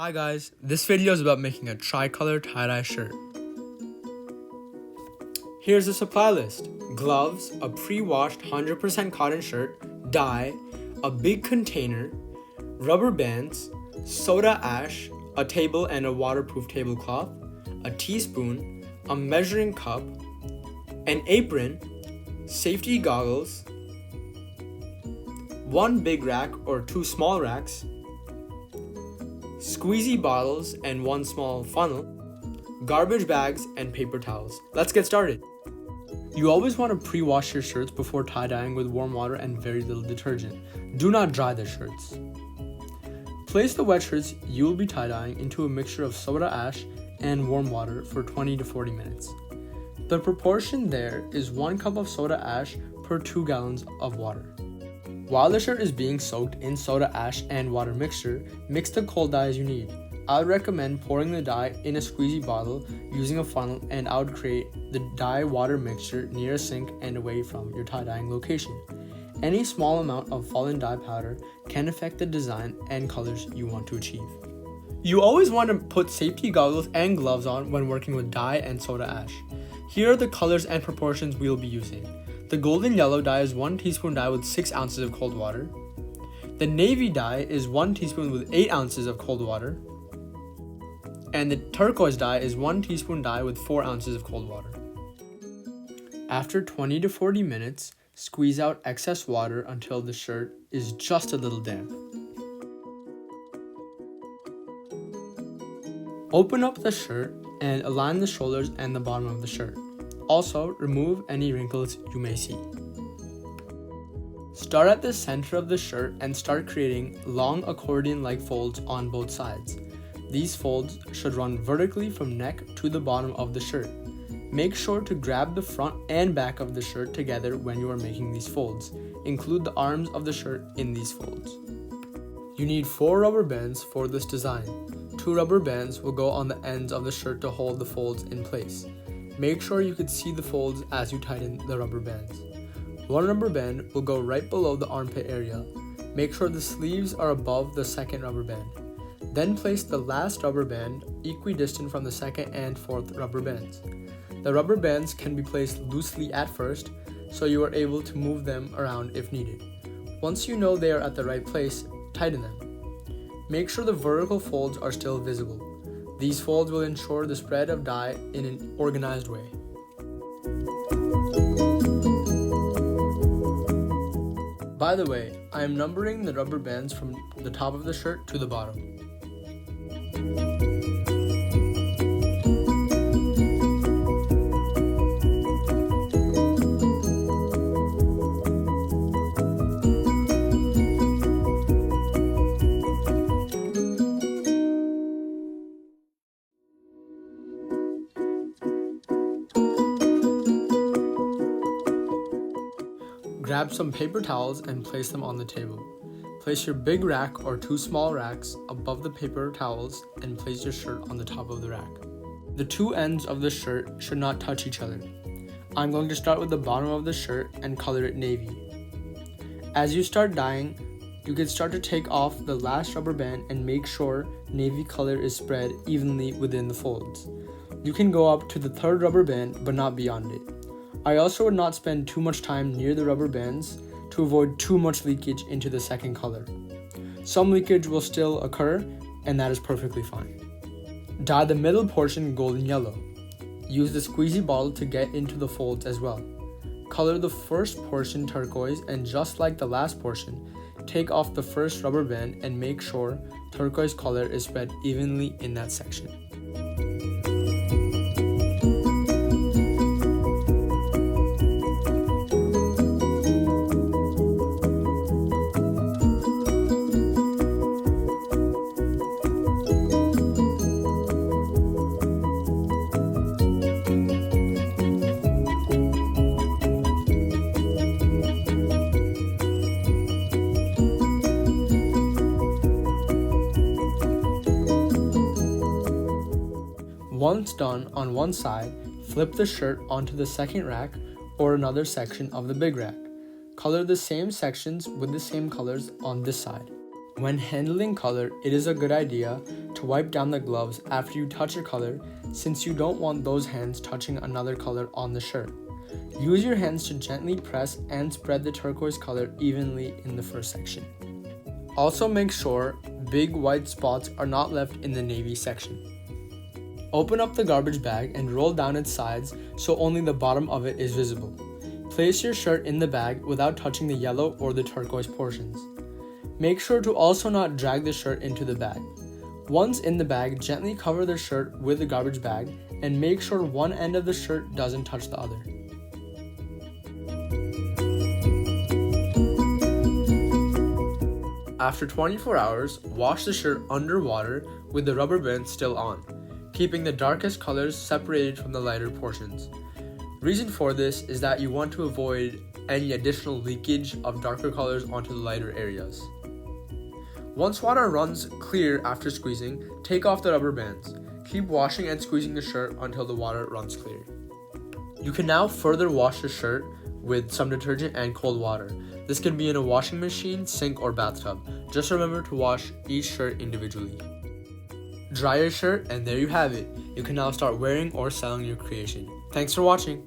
Hi guys, this video is about making a tricolor tie-dye shirt. Here's the supply list: gloves, a pre-washed 100% cotton shirt, dye, a big container, rubber bands, soda ash, a table and a waterproof tablecloth, a teaspoon, a measuring cup, an apron, safety goggles, one big rack or two small racks, squeezy bottles and one small funnel, garbage bags, and paper towels. Let's get started. You always want to pre-wash your shirts before tie-dyeing with warm water and very little detergent. Do not dry the shirts. Place the wet shirts you will be tie-dyeing into a mixture of soda ash and warm water for 20 to 40 minutes. The proportion there is 1 cup of soda ash per 2 gallons of water. While the shirt is being soaked in soda ash and water mixture, mix the cold dyes you need. I would recommend pouring the dye in a squeezy bottle using a funnel, and I would create the dye water mixture near a sink and away from your tie-dyeing location. Any small amount of fallen dye powder can affect the design and colors you want to achieve. You always want to put safety goggles and gloves on when working with dye and soda ash. Here are the colors and proportions we will be using. The golden yellow dye is 1 teaspoon dye with 6 ounces of cold water. The navy dye is 1 teaspoon with 8 ounces of cold water. And the turquoise dye is 1 teaspoon dye with 4 ounces of cold water. After 20 to 40 minutes, squeeze out excess water until the shirt is just a little damp. Open up the shirt and align the shoulders and the bottom of the shirt. Also, remove any wrinkles you may see. Start at the center of the shirt and start creating long accordion-like folds on both sides. These folds should run vertically from neck to the bottom of the shirt. Make sure to grab the front and back of the shirt together when you are making these folds. Include the arms of the shirt in these folds. You need 4 rubber bands for this design. 2 rubber bands will go on the ends of the shirt to hold the folds in place. Make sure you can see the folds as you tighten the rubber bands. 1 rubber band will go right below the armpit area. Make sure the sleeves are above the second rubber band. Then place the last rubber band equidistant from the second and fourth rubber bands. The rubber bands can be placed loosely at first, so you are able to move them around if needed. Once you know they are at the right place, tighten them. Make sure the vertical folds are still visible. These folds will ensure the spread of dye in an organized way. By the way, I am numbering the rubber bands from the top of the shirt to the bottom. Grab some paper towels and place them on the table. Place your big rack or 2 small racks above the paper towels and place your shirt on the top of the rack. The 2 ends of the shirt should not touch each other. I'm going to start with the bottom of the shirt and color it navy. As you start dyeing, you can start to take off the last rubber band and make sure navy color is spread evenly within the folds. You can go up to the 3rd rubber band but not beyond it. I also would not spend too much time near the rubber bands to avoid too much leakage into the second color. Some leakage will still occur, and that is perfectly fine. Dye the middle portion golden yellow. Use the squeezy bottle to get into the folds as well. Color the first portion turquoise, and just like the last portion, take off the first rubber band and make sure turquoise color is spread evenly in that section. Once done on one side, flip the shirt onto the second rack or another section of the big rack. Color the same sections with the same colors on this side. When handling color, it is a good idea to wipe down the gloves after you touch a color, since you don't want those hands touching another color on the shirt. Use your hands to gently press and spread the turquoise color evenly in the first section. Also make sure big white spots are not left in the navy section. Open up the garbage bag and roll down its sides so only the bottom of it is visible. Place your shirt in the bag without touching the yellow or the turquoise portions. Make sure to also not drag the shirt into the bag. Once in the bag, gently cover the shirt with the garbage bag and make sure one end of the shirt doesn't touch the other. After 24 hours, wash the shirt underwater with the rubber band still on, keeping the darkest colors separated from the lighter portions. Reason for this is that you want to avoid any additional leakage of darker colors onto the lighter areas. Once water runs clear after squeezing, take off the rubber bands. Keep washing and squeezing the shirt until the water runs clear. You can now further wash the shirt with some detergent and cold water. This can be in a washing machine, sink, or bathtub. Just remember to wash each shirt individually. Dry your shirt and there you have it. You can now start wearing or selling your creation. Thanks for watching.